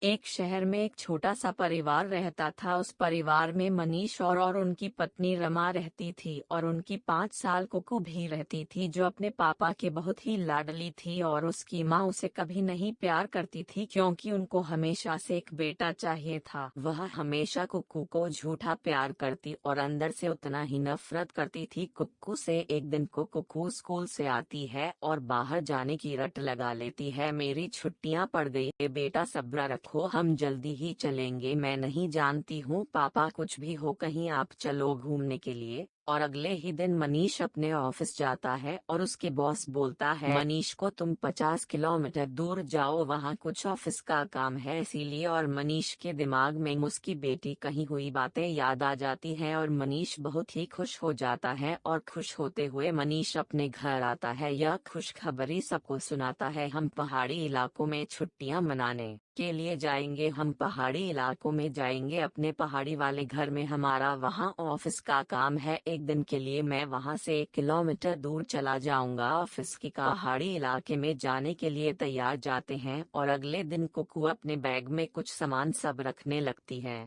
एक शहर में एक छोटा सा परिवार रहता था। उस परिवार में मनीष और उनकी पत्नी रमा रहती थी और उनकी 5 साल कुकू भी रहती थी, जो अपने पापा की बहुत ही लाडली थी। और उसकी माँ उसे कभी नहीं प्यार करती थी, क्योंकि उनको हमेशा से एक बेटा चाहिए था। वह हमेशा कुकू को झूठा प्यार करती और अंदर से उतना ही नफरत करती थी कुकू से। एक दिन को कुकू स्कूल से आती है और बाहर जाने की रट लगा लेती है। मेरी छुट्टियां पड़ गई है बेटा, सब्र रखो, हम जल्दी ही चलेंगे। मैं नहीं जानती हूँ पापा, कुछ भी हो, कहीं आप चलो घूमने के लिए। और अगले ही दिन मनीष अपने ऑफिस जाता है और उसके बॉस बोलता है मनीष को तुम 50 किलोमीटर दूर जाओ, वहाँ कुछ ऑफिस का काम है इसीलिए। और मनीष के दिमाग में उसकी बेटी कही हुई बातें याद आ जाती हैं और मनीष बहुत ही खुश हो जाता है। और खुश होते हुए मनीष अपने घर आता है। यह खुशखबरी सबको सुनाता है, हम पहाड़ी इलाकों में छुट्टियां मनाने के लिए जाएंगे, हम पहाड़ी इलाकों में जाएंगे अपने पहाड़ी वाले घर में, हमारा वहाँ ऑफिस का काम है। एक दिन के लिए मैं वहाँ से 1 किलोमीटर दूर चला जाऊंगा ऑफिस की। पहाड़ी इलाके में जाने के लिए तैयार जाते हैं और अगले दिन कुकू अपने बैग में कुछ सामान सब रखने लगती है।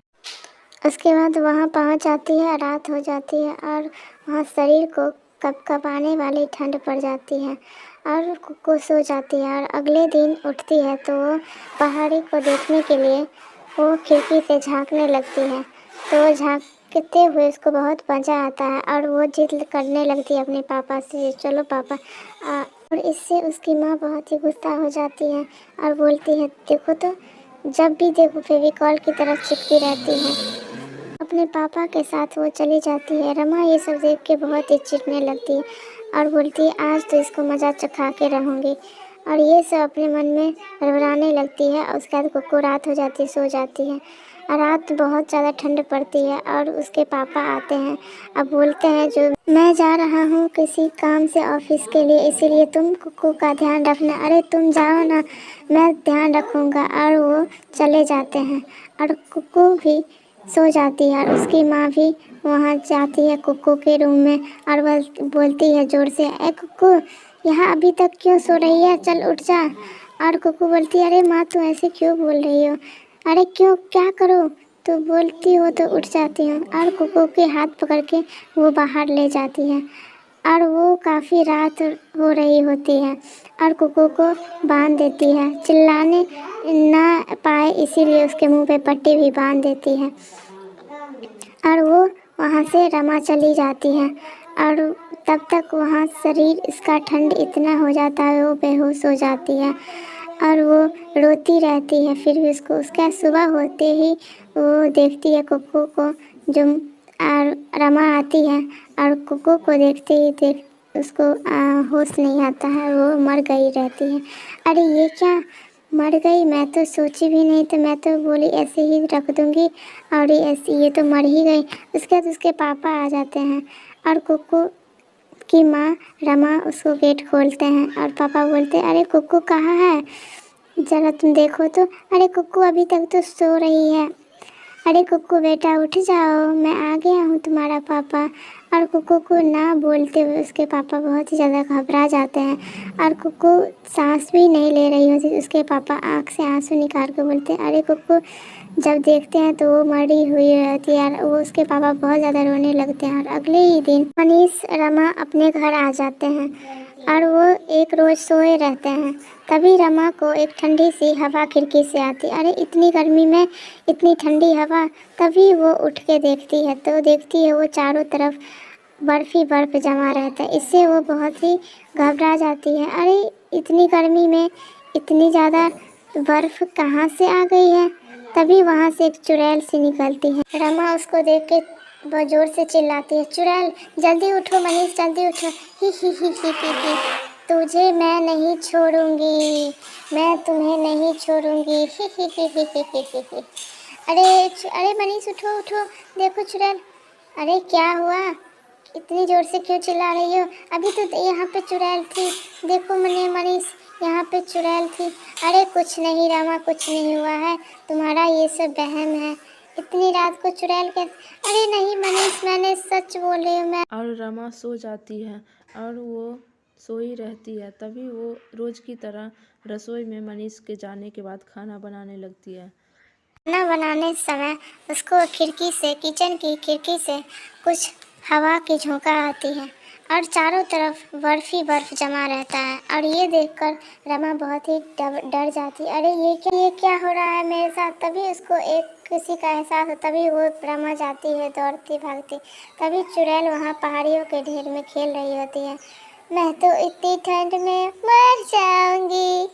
उसके बाद वहाँ पहुँच जाती है, रात हो जाती है और वहाँ शरीर को कँपकँपाने वाली ठंड पड़ जाती है और कुकू सो जाती है। और अगले दिन उठती है तो वो पहाड़ी को देखने के लिए वो खिड़की से झाँकने लगती है। तो वो झाँकते हुए उसको बहुत मज़ा आता है और वो जिद करने लगती है अपने पापा से, चलो पापा। और इससे उसकी माँ बहुत ही गुस्सा हो जाती है और बोलती है, देखो तो जब भी देखो फेविकॉल की तरफ चिपकी रहती है। अपने पापा के साथ वो चली जाती है। रमा ये सब देख के बहुत ही चिढ़ने लगती है और बोलती है, आज तो इसको मज़ा चखा के रहूँगी। और ये सब अपने मन में घबराने लगती है। और उसके बाद कुकू रात हो जाती है, सो जाती है। और रात बहुत ज़्यादा ठंड पड़ती है और उसके पापा आते हैं। अब बोलते हैं, जो मैं जा रहा हूँ किसी काम से ऑफिस के लिए, इसीलिए तुम कुकू का ध्यान रखना। अरे तुम जाओ ना, मैं ध्यान रखूँगा। और वो चले जाते हैं और कुकू भी सो जाती है और उसकी माँ भी वहाँ जाती है कुकू के रूम में और वह बोलती है जोर से, ए कुकू, यहाँ अभी तक क्यों सो रही है, चल उठ जा। और कुकू बोलती है, अरे माँ तू ऐसे क्यों बोल रही हो, अरे क्यों, क्या करो, तो बोलती हो तो उठ जाती हूँ। और कुकू के हाथ पकड़ के वो बाहर ले जाती है और वो काफ़ी रात हो रही होती है और कुकू को बांध देती है, चिल्लाने ना पाए इसीलिए उसके मुंह पे पट्टी भी बांध देती है। और वो वहाँ से रमा चली जाती है और तब तक वहाँ शरीर इसका ठंड इतना हो जाता है, वो बेहोश हो जाती है और वो रोती रहती है। फिर भी उसको, उसका सुबह होते ही वो देखती है कुकू को, जो और रमा आती है और कुकू को देखते ही देख उसको होश नहीं आता है, वो मर गई रहती है। अरे ये क्या, मर गई, मैं तो सोची भी नहीं, तो मैं तो बोली ऐसे ही रख दूँगी और ये तो मर ही गई। उसके बाद उसके पापा आ जाते हैं और कुकू की माँ रमा उसको गेट खोलते हैं और पापा बोलते हैं, अरे कुकू कहाँ है, ज़रा तुम देखो तो। अरे कुकू अभी तक तो सो रही है। अरे कुकू बेटा उठ जाओ, मैं आ गया हूँ तुम्हारा पापा। और कुकू को ना बोलते हुए उसके पापा बहुत ही ज़्यादा घबरा जाते हैं और कुकू सांस भी नहीं ले रही होती। उसके पापा आँख से आंसू निकाल के बोलते हैं, अरे कुकू, जब देखते हैं तो वो मरी हुई रहती है और वो उसके पापा बहुत ज़्यादा रोने लगते हैं। और अगले ही दिन मनीष रमा अपने घर आ जाते हैं और वो एक रोज़ सोए रहते हैं। तभी रमा को एक ठंडी सी हवा खिड़की से आती, अरे इतनी गर्मी में इतनी ठंडी हवा। तभी वो उठ के देखती है तो देखती है वो चारों तरफ बर्फ़ ही बर्फ़ जमा रहता है। इससे वो बहुत ही घबरा जाती है, अरे इतनी गर्मी में इतनी ज़्यादा बर्फ़ कहाँ से आ गई है। तभी वहाँ से एक चुड़ैल सी निकलती है। रमा उसको देख के बहुत ज़ोर से चिल्लाती है, चुड़ैल जल्दी उठो मनीष, जल्दी उठो, ही। तुझे मैं नहीं छोड़ूंगी, मैं तुम्हें नहीं छोड़ूंगी, ही। अरे मनीष उठो उठो, देखो चुड़ैल। अरे क्या हुआ, इतनी ज़ोर से क्यों चिल्ला रही हो, अभी तो यहाँ पे चुड़ैल थी, देखो मैंने मनीष, यहाँ पे चुड़ैल थी। अरे कुछ नहीं रमा, कुछ नहीं हुआ है, तुम्हारा ये सब वहम है, इतनी रात को चुड़ैल के। अरे नहीं मनीष, मैंने सच बोल रही हूँ मैं। और रमा सो जाती है और वो सोई रहती है। तभी वो रोज़ की तरह रसोई में मनीष के जाने के बाद खाना बनाने लगती है। खाना बनाने समय उसको किचन की खिड़की से कुछ हवा की झोंका आती है और चारों तरफ बर्फ ही बर्फ जमा रहता है। और ये देखकर रमा बहुत ही डर जाती है। अरे ये क्या हो रहा है मेरे साथ। तभी उसको एक किसी का एहसास हो, तभी वो रमा जाती है दौड़ती भागती। तभी चुड़ैल वहाँ पहाड़ियों के ढेर में खेल रही होती है। मैं तो इतनी ठंड में मर जाऊंगी।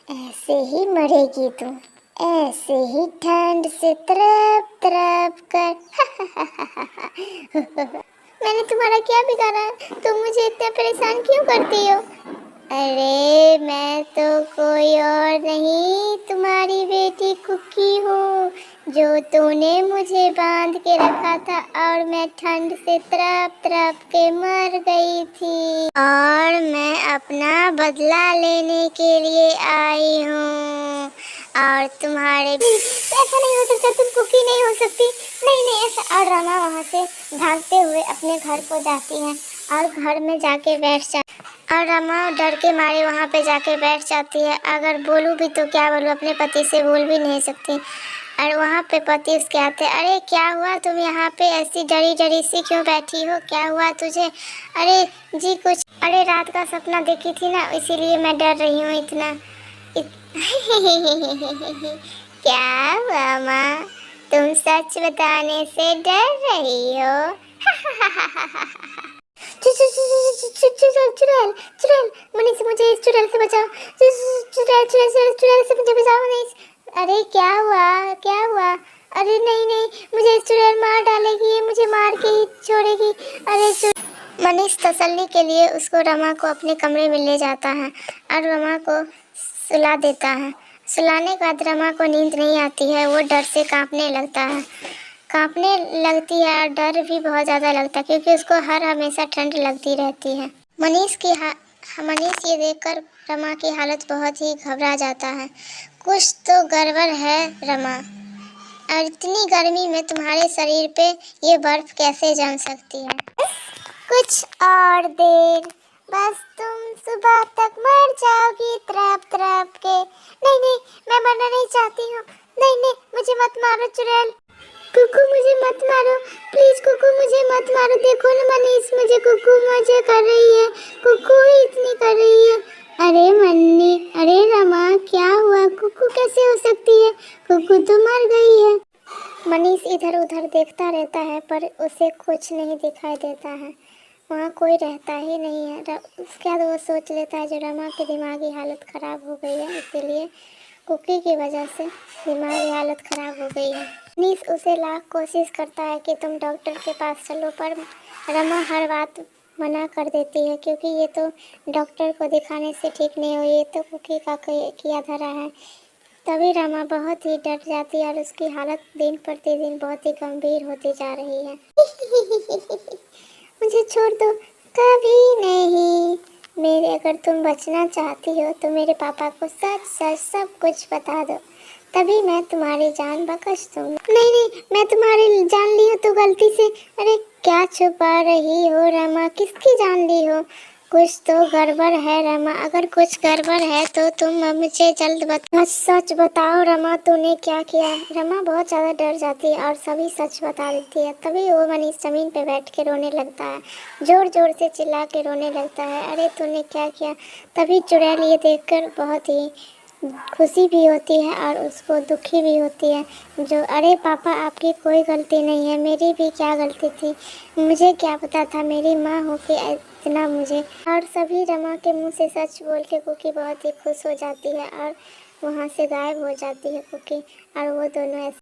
ऐसे ही मरेगी तुम, ऐसे ही ठंड से तड़प तड़प कर। मैंने तुम्हारा क्या बिगाड़ा, तुम मुझे इतना परेशान क्यों करती हो। अरे मैं तो कोई और नहीं, तुम्हारी बेटी कुकी हूँ, जो तूने मुझे बांध के रखा था और मैं ठंड से तड़प तड़प के मर गई थी और मैं अपना बदला लेने के लिए आई हूँ। और तुम्हारे ऐसा नहीं हो सकता, तुम कुकी नहीं हो सकती, नहीं ऐसा। और रमा वहाँ से भागते हुए अपने घर को जाती है और घर में जाके बैठ जा। और रमा डर के मारे वहाँ पे जाके बैठ जाती है। अगर बोलूँ भी तो क्या बोलूँ, अपने पति से बोल भी नहीं सकती। और वहाँ पे पति उसके आते, अरे क्या हुआ, तुम यहाँ पे ऐसी डरी डरी सी क्यों बैठी हो, क्या हुआ तुझे। अरे जी कुछ, अरे रात का सपना देखी थी ना, इसीलिए मैं डर रही हूँ इतना। क्या हुआ माँ, तुम सच बताने से डर रही हो। चुड़ैल चुड़ैल, मनीष मुझे इस चुड़ैल से बचाओ, चुड़ैल से मुझे बचाओ मनीष। अरे क्या हुआ। अरे नहीं मुझे इस चुड़ैल मार डालेगी, ये मुझे मार के ही छोड़ेगी। अरे मनीष तसल्ली के लिए उसको रमा को अपने कमरे में ले जाता है और रमा को सुला देता है। सुलाने के बाद रमा को नींद नहीं आती है, वो डर से कांपने लगती है और डर भी बहुत ज़्यादा लगता है क्योंकि उसको हमेशा ठंड लगती रहती है। मनीष ये देखकर रमा की हालत बहुत ही घबरा जाता है। कुछ तो गड़बड़ है रमा, और इतनी गर्मी में तुम्हारे शरीर पे ये बर्फ कैसे जम सकती है। कुछ और देर, बस तुम सुबह तक मर जाओगी तड़प तड़प के। नहीं मैं मरना नहीं चाहती हूँ, नहीं मुझे मत मारो चुड़ैल। कुकू मुझे मत मारो प्लीज, कुकू मुझे मत मारो। देखो ना मनीष, कुकू मुझे कर रही है, कुकू ही इतनी कर रही है। अरे मन्नी, अरे रमा क्या हुआ, कुकू कैसे हो सकती है, कुकू तो मर गई है। मनीष इधर उधर देखता रहता है पर उसे कुछ नहीं दिखाई देता है, वहाँ कोई रहता ही नहीं है। उसके बाद वो सोच लेता है जो रमा की दिमागी हालत ख़राब हो गई है, इसीलिए कुकी की वजह से दिमागी हालत ख़राब हो गई है। मनीष उसे लाख कोशिश करता है कि तुम डॉक्टर के पास चलो, पर रमा हर बात मना कर देती है क्योंकि ये तो डॉक्टर को दिखाने से ठीक नहीं हो, ये तो कुकी का किया धरा है। तभी रमा बहुत ही डर जाती है और उसकी हालत दिन प्रतिदिन बहुत ही गंभीर होती जा रही है। मुझे छोड़ दो, कभी नहीं। अगर तुम बचना चाहती हो तो मेरे पापा को सच सच सब कुछ बता दो, तभी मैं तुम्हारी जान बख्श दूंगी। नहीं मैं तुम्हारी जान ली हो तो गलती से। अरे क्या छुपा रही हो रमा, किसकी जान ली हो। कुछ तो गड़बड़ है रमा, अगर कुछ गड़बड़ है तो तुम मुझे जल्द सच बताओ रमा, तूने क्या किया। रमा बहुत ज़्यादा डर जाती है और सभी सच बता देती है। तभी वो मनीष ज़मीन पे बैठ के रोने लगता है, जोर जोर से चिल्ला के रोने लगता है, अरे तूने क्या किया। तभी चुड़ैल ये देखकर बहुत ही खुशी भी होती है और उसको दुखी भी होती है, जो अरे पापा आपकी कोई गलती नहीं है, मेरी भी क्या गलती थी, मुझे क्या पता था मेरी माँ हो के इतना मुझे। और सभी रमा के मुंह से सच बोल के कुकी बहुत ही खुश हो जाती है और वहाँ से गायब हो जाती है कुकी, और वो दोनों ऐसे